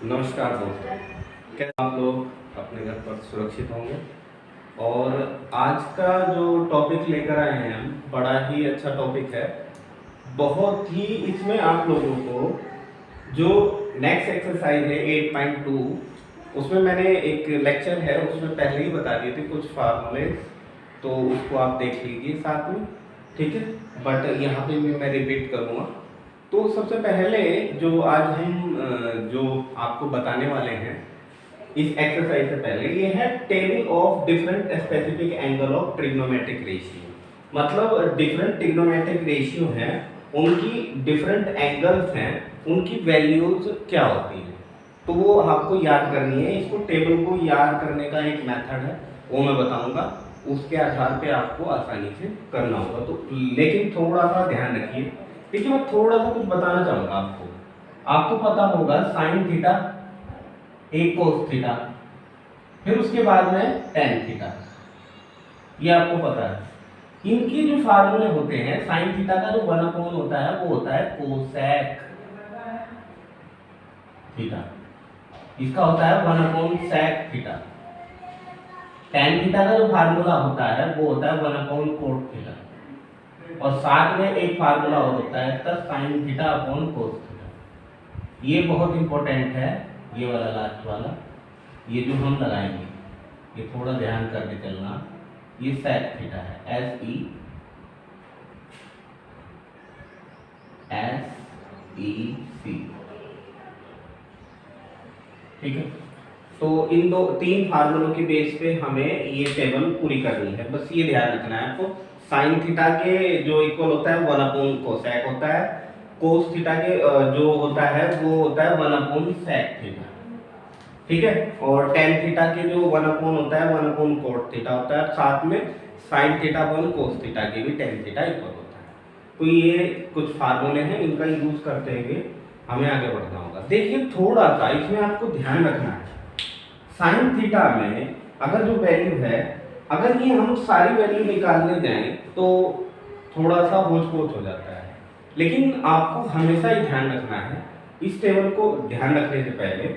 नमस्कार दोस्तों, कैसे आप लोग अपने घर पर सुरक्षित होंगे। और आज का जो टॉपिक लेकर आए हैं हम, बड़ा ही अच्छा टॉपिक है। बहुत ही इसमें आप लोगों को जो नेक्स्ट एक्सरसाइज है 8.2, उसमें मैंने एक लेक्चर है उसमें पहले ही बता दिए थे कुछ फार्मूले, तो उसको आप देख लीजिए साथ में, ठीक है। बट यहाँ पे भी मैं रिपीट करूँगा। तो सबसे पहले जो आज हम जो आपको बताने वाले हैं इस एक्सरसाइज से पहले, ये है table of different specific angle of trigonometric ratio. मतलब डिफरेंट ट्रिग्नोमेट्रिक रेशियो हैं, उनकी डिफरेंट एंगल्स हैं, उनकी वैल्यूज क्या होती हैं, तो वो आपको याद करनी है। इसको टेबल को याद करने का एक मेथड है, वो मैं बताऊंगा, उसके आधार पे आपको आसानी से करना होगा। तो लेकिन थोड़ा सा ध्यान रखिए, देखिए मैं थोड़ा सा कुछ बताना चाहूँगा आपको। आपको पता होगा साइन थीटा एक कोस थीटा, फिर उसके बाद में टेन थीटा, ये आपको पता है। इनके जो फार्मूले होते हैं, साइन थीटा का जो 1/, होता है वो होता है कोसेक थीटा, इसका होता है 1/sec थीटा। टेन थीटा का जो फार्मूला होता है वो होता है 1/cot थीटा, और साथ में एक फार्मूला और होता है इसका sine theta upon cos theta. ये बहुत इंपॉर्टेंट है, ये वाला लास्ट वाला, ये जो हम लगाएंगे, ये थोड़ा ध्यान करके चलना। ये सेक थीटा है, SEC, ठीक है। तो इन तीन फार्मूलों के बेस पे हमें ये टेबल पूरी करनी है, बस ये ध्यान रखना है आपको। साइन थीटा के जो इक्वल होता है 1/cosec होता है, कोस थीटा के जो होता है वो होता है 1/sec थीटा, ठीक है। और टेन थीटा के जो 1/, होता है 1/cot थीटा होता है, साथ में sine theta upon cos theta के भी टेन थीटा इक्वल होता है। तो ये कुछ फार्मूले हैं, इनका यूज करते हुए हमें आगे बढ़ना होगा। देखिए थोड़ा सा इसमें आपको ध्यान रखना है, साइन थीटा में अगर जो वैल्यू है, अगर ये हम सारी वैल्यू निकालने जाएं तो थोड़ा सा होच पोच हो जाता है। लेकिन आपको हमेशा ही ध्यान रखना है, इस टेबल को ध्यान रखने से पहले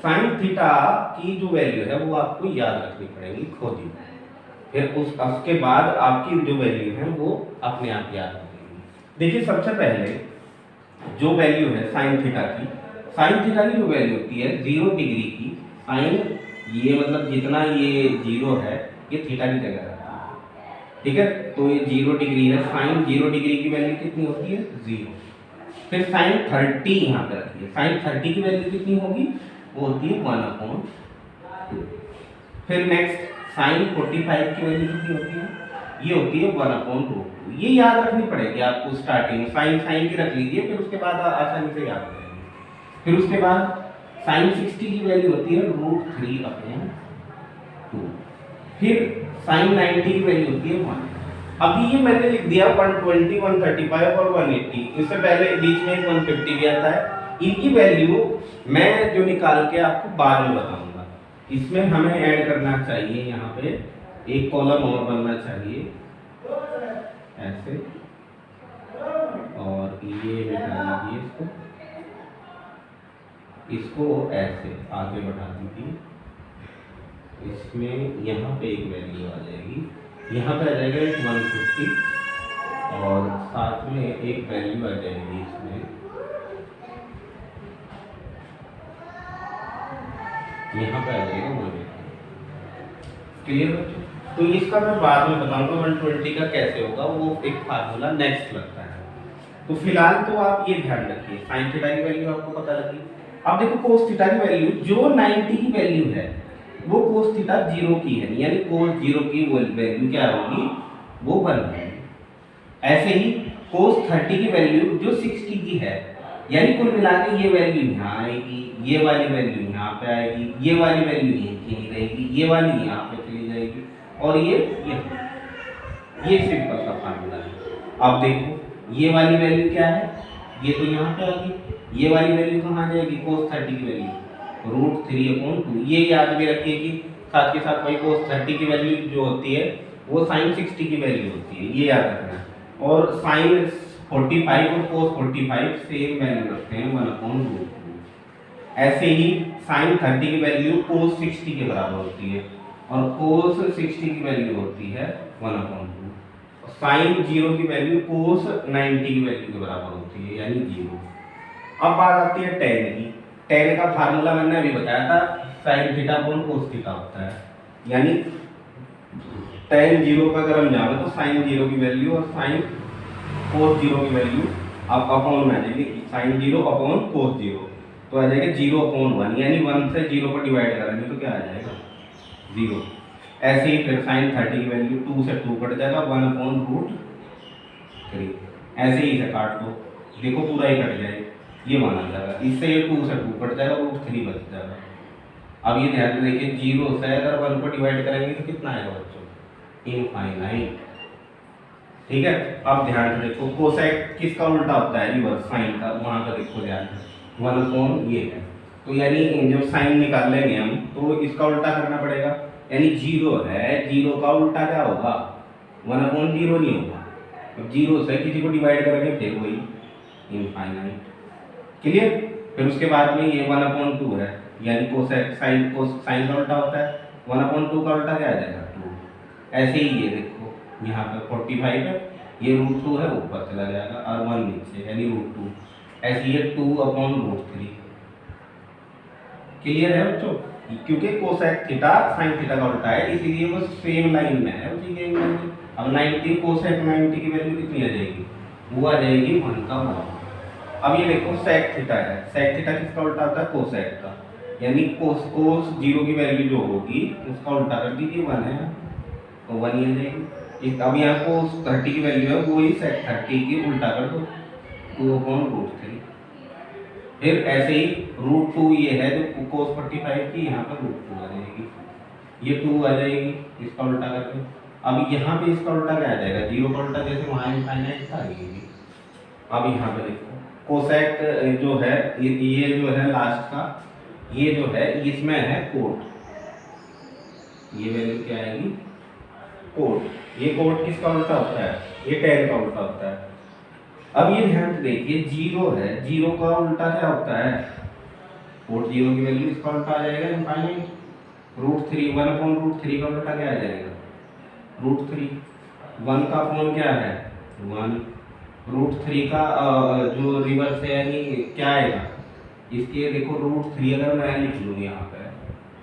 साइन थीटा की जो वैल्यू है वो आपको याद रखनी पड़ेगी खुद ही, फिर उसके बाद आपकी जो वैल्यू है वो अपने आप याद रखेगी। देखिए सबसे पहले जो वैल्यू है साइन थीटा की, साइन थीटा की जो वैल्यू होती है 0 डिग्री की, साइन ये मतलब जितना ये 0 है ये थीटा की जगह रहता है, ठीक है। तो ये 0 डिग्री है, साइन 0 डिग्री की वैल्यू कितनी होती है 0। फिर साइन 30 यहाँ पे रखिए, साइन 30 की वैल्यू कितनी होगी, वो होती है 1/2। फिर नेक्स्ट साइन 45 की वैल्यू कितनी होती है, ये होती है 1/2। ये याद रखनी पड़ेगी आपको स्टार्टिंग में, साइन साइन की रख लीजिए, फिर उसके बाद आसानी से याद करेंगे। फिर उसके बाद साइन 60 की वैल्यू होती है √3/2। फिर साइन 90 की वैल्यू होती है 1। अभी ये मैंने लिख दिया 120, 135 और 180, इससे पहले बीच में 150 भी आता है। इनकी वैल्यू मैं जो निकाल के आपको बाद में बताऊंगा। इसमें हमें ऐड करना चाहिए, यहाँ पे एक कॉलम और बनना चाहिए ऐसे, और ये बिठा दीजिए इसको ऐसे आगे बढ़ा दीजिए। इसमें यहाँ पे एक वैल्यू आ जाएगी, यहाँ पे आ जाएगा एक 150, और साथ में एक वैल्यू आ जाएगी इसमें, यहाँ पे आ जाएगा 180। क्लियर बच्चों? तो इसका मैं बाद में बताऊंगा 120 का कैसे होगा, वो एक फार्मूला नेक्स्ट लगता है। तो फिलहाल तो आप ये ध्यान रखिए, साइन थीटा की वैल्यू आपको पता लगी। अब देखो कोस थीटा की वैल्यू, जो 90 की वैल्यू है वो कोस थीटा 0 की है, यानी कोस 0 की वैल्यू क्या होगी, वो 1 होगी। ऐसे ही कोस 30 की वैल्यू जो 60 की है, यानी कुल मिला के ये वैल्यू यहाँ आएगी, ये वाली वैल्यू यहाँ पे आएगी, ये वाली वैल्यू यहीं रहेगी, ये वाली यहाँ पे चली जाएगी, और ये सिंपल सा फार्मूला है। अब देखो ये वाली वैल्यू क्या है, ये तो यहाँ पे आ गई, ये वाली वैल्यू कहाँ जाएगी, कोस 30 की वैल्यू √3/2। ये याद भी रखिए कि साथ के साथ भाई कोस 30 की वैल्यू जो होती है वो साइन 60 की वैल्यू होती है, ये याद रखना। और साइन 45 और कोस 45 सेम वैल्यू रखते हैं 1/√2। ऐसे ही साइन 30 की वैल्यू कोस 60 के बराबर होती है, और कोस 60 की वैल्यू होती है 1/2। साइन 0 की वैल्यू कोस 90 की वैल्यू के बराबर होती है, यानी 0। अब बात आती है टेन की। टेन का फार्मूला मैंने अभी बताया था, sine theta upon cos theta होता है, यानी टेन 0 का अगर हम जाने तो साइन 0 की वैल्यू और साइन कोस 0 की वैल्यू आप अपॉन में आ जाएगी, साइन 0 अपॉन कोस 0, तो आ जाएगा 0/1, यानी 1 से 0 को डिवाइड करेंगे तो क्या आ जाएगा 0। ऐसे ही फिर साइन 30 की वैल्यू 2 से 2 कट जाएगा, 1/√3। ऐसे ही इसे काट दो, देखो पूरा ही कट जाएगा, ये माना जाएगा। इससे ये 2 से 2 कट जाएगा, √3 बच जाएगा। अब ये ध्यान से देखिए, 0 से अगर 1 को डिवाइड करेंगे तो कितना आएगा बच्चों, इनफाइनाइट। ठीक है, अब ध्यान से देखो, कोसेक किसका उल्टा होता है, रिवर्स साइन का, वहां का देखो ध्यान से, 1/, ये है। तो यानी जब साइन निकाल लेंगे हम तो इसका उल्टा करना पड़ेगा, यानी 0 है, 0 का उल्टा क्या होगा, 1/0 नहीं होगा। अब 0 से किसी को डिवाइड करेंगे फिर वही इनफाइनाइट। क्लियर। फिर उसके बाद में ये 1/2 है, यानी कोसेक साइन का उल्टा होता है, 1/2 का उल्टा क्या आ जाएगा 2। ऐसे ही ये देखो यहाँ पे 45 है, ये √2 है, ऊपर चला जाएगा और 1 नीचे, यानी √2। ऐसे ये 2/√3। क्लियर है बच्चों, क्योंकि कोसेक थीटा साइन थीटा का उल्टा है, इसीलिए वो सेम लाइन में है उसी के एंगल में। अब 90 कोसेक 90 की वैल्यू कितनी आ जाएगी, वो आ जाएगी 1 का बराबर। अब ये देखो सेक थीटा है, सेक थीटा किसका उल्टा होता है, कोसेक का, यानी कोस 0 की वैल्यू जो होगी उसका उल्टा कर दीजिए, 1 है तो 1 ही आ जाएगी। अब यहाँ कोस 30 की वैल्यू है, वो ही सेक 30 की उल्टा कर दो, 2/√3। फिर ऐसे ही √2 ये है जो कोस 45 की, यहाँ पर √2 आ जाएगी, ये 2 आ जाएगी, इसका उल्टा करके। अब यहाँ पे इसका उल्टा क्या आ जाएगा, 0 का उल्टा जैसे वहाँ इनफाइनाइट था ये। अब यहाँ पे देखो कोसेक जो है ये जो है लास्ट का, ये जो है इसमें है कोट, ये वैल्यू क्या आएगी कोट। ये कोट किसका उल्टा होता है, ये टेन का उल्टा होता है। अब ये ध्यान से देखिए, 0 है, 0 का उल्टा क्या होता है, कोट 0 की वैल्यू, इसका उल्टा आ जाएगा इनफाइनाइट, √3। 1/√3 का उल्टा क्या आ जाएगा √3। 1 का अपॉन क्या है 1, √3 का जो रिवर्स है यानी क्या आएगा, इसके देखो √3 अगर मैं लिख लूँ यहाँ पे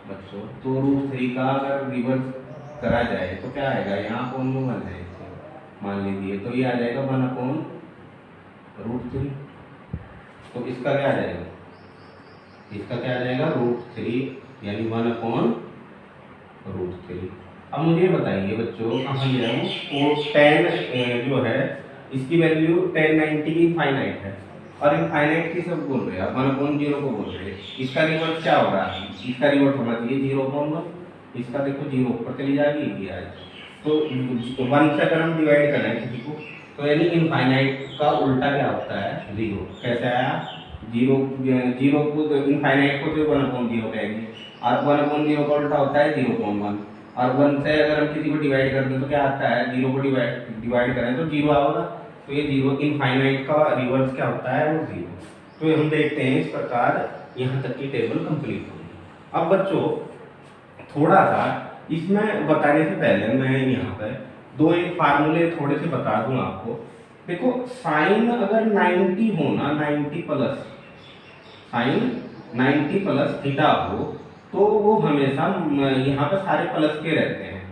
बच्चों, तो √3 का अगर रिवर्स करा जाए तो क्या आएगा, यहाँ अपॉन में 1 है मान लीजिए, तो ये आ जाएगा 1/√3। तो इसका क्या आ जाएगा, इसका क्या आ जाएगा √3, यानी 1/√3। अब मुझे बताइए बच्चों, कहाँ गया हूँ, कोस 10 जो है इसकी वैल्यू 1090 की इनफाइनाइट है, और इनफाइनाइट की सब बोल रहे हैं, 1/0 को बोल रहे हैं। इसका रिवर्स क्या होगा, इसका रिवर्स होना चाहिए 0/1। इसका देखो 0 ऊपर चली जाएगी, ये आएगी, तो 1 से अगर हम डिवाइड कर रहे हैं किसी को, तो यानी इनफाइनाइट का उल्टा क्या होता है 0। कैसे आया, 0 को इनफाइनाइट को तो 1/0 कहेंगे, और 1/0 का उल्टा होता है 0/1। और 1 से अगर हम किसी को डिवाइड कर दें तो क्या आता है, 0 को डिवाइड करें तो 0 आएगा, तो ये 0 इनफाइनाइट का रिवर्स क्या होता है वो 0। तो हम देखते हैं इस प्रकार यहाँ तक की टेबल कंप्लीट होगी। अब बच्चों थोड़ा सा इसमें बताने से पहले मैं यहाँ पर 2-1 फार्मूले थोड़े से बता दूँ आपको। देखो साइन अगर 90 हो ना, 90 प्लस साइन 90 प्लस थीटा हो, तो वो हमेशा यहाँ पर सारे प्लस के रहते हैं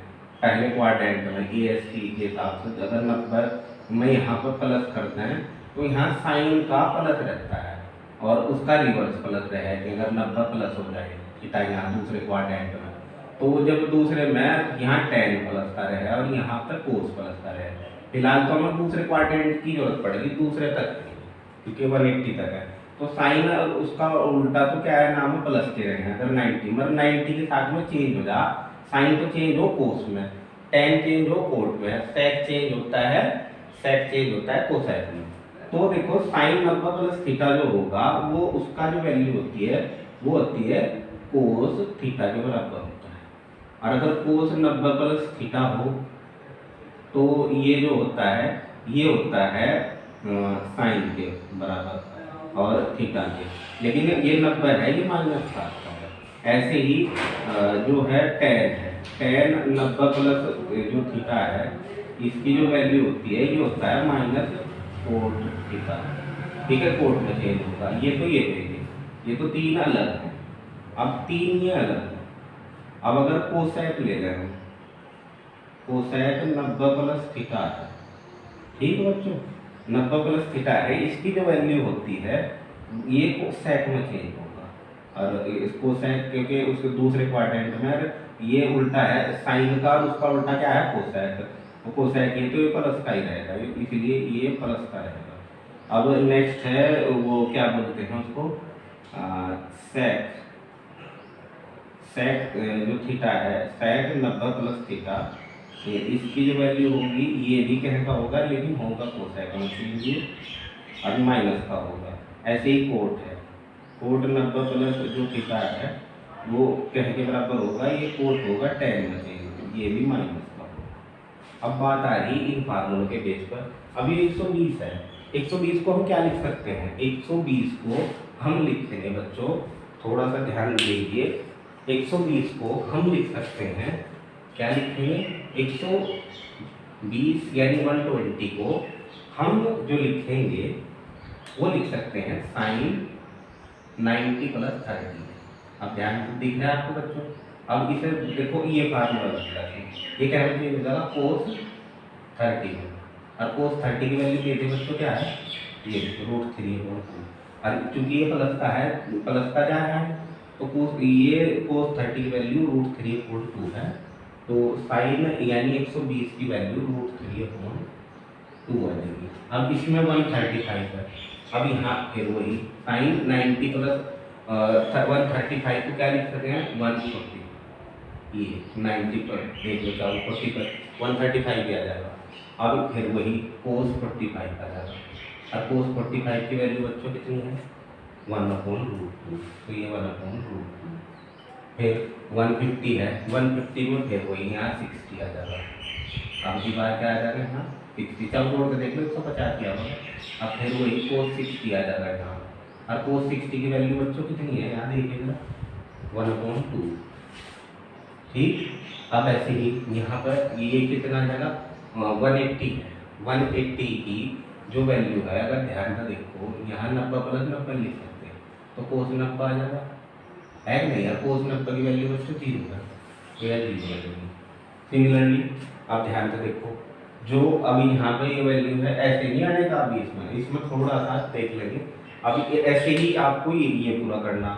पहले क्वाड्रेंट में, ESC के हिसाब से। अगर 90 में यहाँ पर प्लस करते हैं तो यहाँ साइन का प्लस रहता है और उसका रिवर्स प्लस रहेगा। अगर 90 प्लस हो जाए थीटा यहाँ दूसरे क्वाड्रेंट में, तो जब दूसरे में यहाँ tan प्लस का रहे और यहाँ पर कोस प्लस का रहे। फिलहाल तो हमें दूसरे क्वाड्रेंट की जरूरत पड़ेगी, दूसरे तक क्योंकि 180 तक है, तो साइन उसका उल्टा तो क्या है, नाम है प्लस के रहे हैं। अगर 90 मतलब 90 के साथ में चेंज हो जा, साइन तो चेंज हो कोस में, tan चेंज हो कोट में, सेक चेंज होता है, सेक चेंज होता है कोसेक में। तो देखो साइन 90 प्लस थीटा जो होगा वो उसका जो वैल्यू होती है वो होती है कोस थीटा के बराबर होता है। और अगर कोस 90 प्लस थीटा हो तो ये जो होता है ये होता है साइन के बराबर। और थीटा के, लेकिन ये 90 है, ये -7 का है। ऐसे ही जो है tan है, tan 90 प्लस जो थीटा है, इसकी जो वैल्यू होती है ये होता है -cot थीटा। ठीक है, कोट में चेंज होगा। ये तो ये तो तीन अलग है, अब तीन ये अलग है। अब अगर कोसेक ले रहे हैं, कोसेक 90 प्लस थीटा है, ठीक है बच्चों, 90 प्लस थीटा है, इसकी जो वैल्यू होती है ये कोसेक में चेंज होगा। और इसको सेक, क्योंकि उसके दूसरे क्वाड्रेंट में ये उल्टा है साइन का, और उसका उल्टा क्या है कोसेक, तो कोसेक ये तो ये प्लस का ही रहेगा, इसलिए ये प्लस का रहेगा। अब नेक्स्ट है वो क्या बोलते हैं उसको, सेक। सेक जो थीटा है, सेक 90 प्लस थीटा, इसकी जो वैल्यू होगी ये भी कह का होगा, लेकिन होगा कोसेक में चेंज और माइनस का होगा। ऐसे ही कोट है, कोट 90 प्लस जो थीटा है वो कह के बराबर होगा, ये कोट होगा tan में चेंज, ये भी माइनस का होगा। अब बात आ रही इन फार्मूलों के बेस पर। अभी 120 है, 120 को हम क्या लिख सकते हैं, 120 को हम लिखेंगे बच्चों, थोड़ा सा ध्यान दीजिए, 120 को हम लिख सकते हैं, क्या लिखेंगे, 120 यानी 120 को हम जो लिखेंगे वो लिख सकते हैं साइन 90 प्लस 30। अब ध्यान दिख रहा है आपको बच्चों। अब इसे देखो, ये फार्मूला लग रहा है, ये क्या है, कोस 30 में, और कोस 30 की वैल्यू दे दे बच्चों क्या है, ये √3/2। और चूंकि ये प्लस का है, प्लस का क्या है, तो ये कोस 30 की वैल्यू √3/2 है, तो साइन यानी 120 की वैल्यू √3/2 आ जाएगी। अब इसमें 135 है, अब यहाँ फिर वही साइन 90 प्लस 135 को क्या लिख सकते हैं, 140, ये 90 पर देख लो, 40 पर 135 भी आ जाएगा। अब फिर वही कोस 45 आ जाएगा, और कोस 45 की वैल्यू बच्चों कितनी है, 1/√2, तो ये 1/√2। फिर 150 है, 150 में फिर वही यहाँ 60 आ जाएगा। अब की बार क्या आ जाएगा यहाँ 60, चल जोड़ के देख लो, 150 किया होगा। अब फिर वही कोस 60 आ जाएगा यहाँ, और कोस 60 की वैल्यू बच्चों कितनी है, यहाँ देखिएगा 1/2। ठीक, अब ऐसे ही यहाँ पर ये कितना आ जाएगा, 180 है, 180 की जो वैल्यू है, अगर ध्यान से देखो, यहाँ 90 प्लस 90 लिख सकते हैं, तो कोस 90 आ जाएगा, है कि नहीं, कोस 90 की वैल्यू बच्चों 0 है, तो यह 0 आ जाएगी। सिमिलरली अब ध्यान से देखो, जो अभी यहाँ पे ये वैल्यू है, ऐसे नहीं आएगा, अभी इसमें थोड़ा सा देख लेंगे। अभी ऐसे ही आपको ये पूरा करना,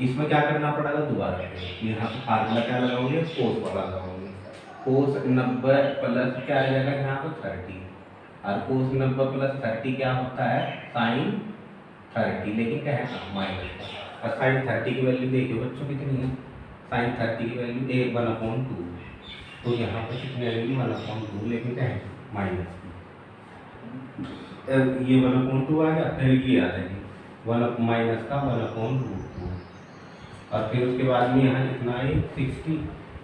इसमें क्या करना पड़ेगा, दोबारा यहाँ पे फार्मूला क्या लगाओगे, कोस वाला लगाओगे। कोस 90 प्लस क्या आ जाएगा यहाँ पर 30, और कोस 90 प्लस 30 क्या होता है, साइन 30, लेकिन क्या है माइनस का। और साइन 30 की वैल्यू देखिए बच्चों कितनी है, साइन 30 की वैल्यू 1/2, तो यहाँ पर कितनी आएगी 1/2, लेकिन क्या है माइनस की। ये 1/2 आ गया, फिर ये आ जाएगी माइनस का 1/√2, और फिर उसके बाद में यहाँ कितना है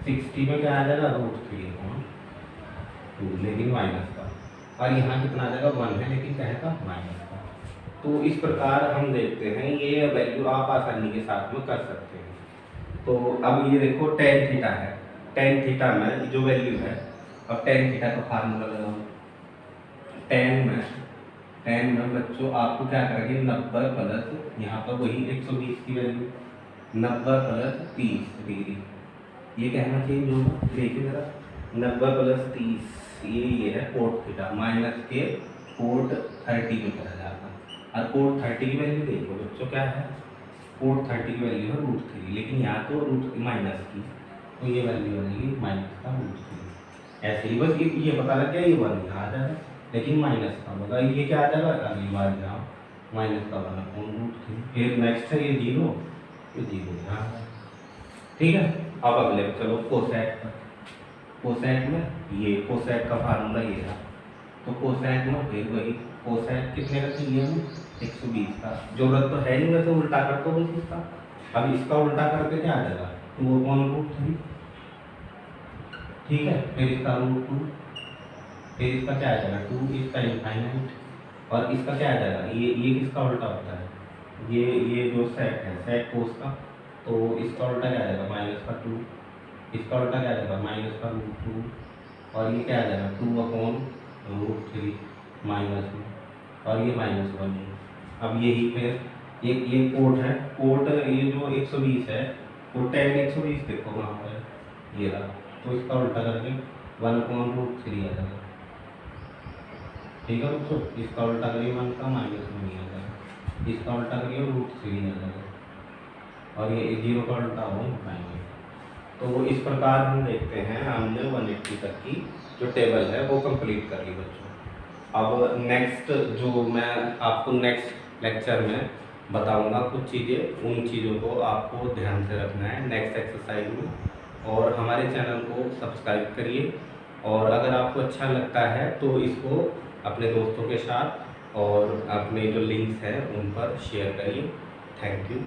60 में क्या आ जाएगा √3/2, लेकिन माइनस का, और यहाँ कितना आ जाएगा 1 है, लेकिन क्या है माइनस का। तो इस प्रकार हम देखते हैं, ये वैल्यू आप आसानी के साथ में कर सकते हैं। तो अब ये देखो tan थीटा है, tan थीटा में जो वैल्यू है, अब tan थीटा का फार्मूला लगाओ। tan में बच्चों आपको क्या करेंगे, 90 प्लस यहाँ पर वही 120 की वैल्यू 90 प्लस 30 डिग्री, ये कहना चेंज होगा, देखिए जरा 90 प्लस 30, ये है कोट थीटा, माइनस के कोट 30 में करा जाता है। और कोट 30 की वैल्यू देखो बच्चों क्या है, कोट 30 की वैल्यू है √3, लेकिन यहाँ तो माइनस की, तो ये वैल्यू बनेगी माइनस का √3। ऐसे ही बस ये पता लग गया, ये 1 यहाँ आ जाएगा, लेकिन माइनस का होगा, ये क्या आ जाएगा, अगली बार यहाँ माइनस का 1/√3। फिर नेक्स्ट है ये 0, ये 0 यहाँ है। ठीक है, अब अगले चलो कोसेक पर। कोसेक में ये कोसेक का फार्मूला ये है, तो कोसेक में फिर वही कोसेक कितने का चाहिए हमें, 120 का। जरूरत तो है नहीं, वैसे उल्टा कर दो बस इसका। अब इसका उल्टा करके क्या आ जाएगा 2/√3। ठीक है, फिर इसका √2, फिर इसका क्या आ जाएगा 2, इसका इनफाइनाइट, और इसका क्या आ जाएगा, ये किसका उल्टा होता है, ये जो सेट है सेट कोस का, तो इसका उल्टा क्या आ जाएगा माइनस का 2, इसका उल्टा क्या आ जाएगा माइनस का रूट 2, और ये क्या आ जाएगा 2/√3 माइनस में, और ये -1 है। अब यही फिर ये कोट है, कोट ये जो 120 है वो tan 120 देखो वहाँ पर ये रहा, तो इसका उल्टा करके 1/√3 आ जाएगा। ठीक है दोस्तों, इसका उल्टा करिए 1 का -1 आ जाएगा, इसका उल्टा करिए √3 आ जाएगा, और ये 0 का उल्टा हो पाएंगे। तो इस प्रकार हम देखते हैं हमने 180 तक की जो टेबल है वो कंप्लीट कर ली बच्चों। अब नेक्स्ट जो मैं आपको नेक्स्ट लेक्चर में बताऊंगा कुछ चीज़ें, उन चीज़ों को आपको ध्यान से रखना है नेक्स्ट एक्सरसाइज में। और हमारे चैनल को सब्सक्राइब करिए, और अगर आपको अच्छा लगता है तो इसको अपने दोस्तों के साथ और अपने जो लिंक्स हैं उन पर शेयर करिए। Thank you.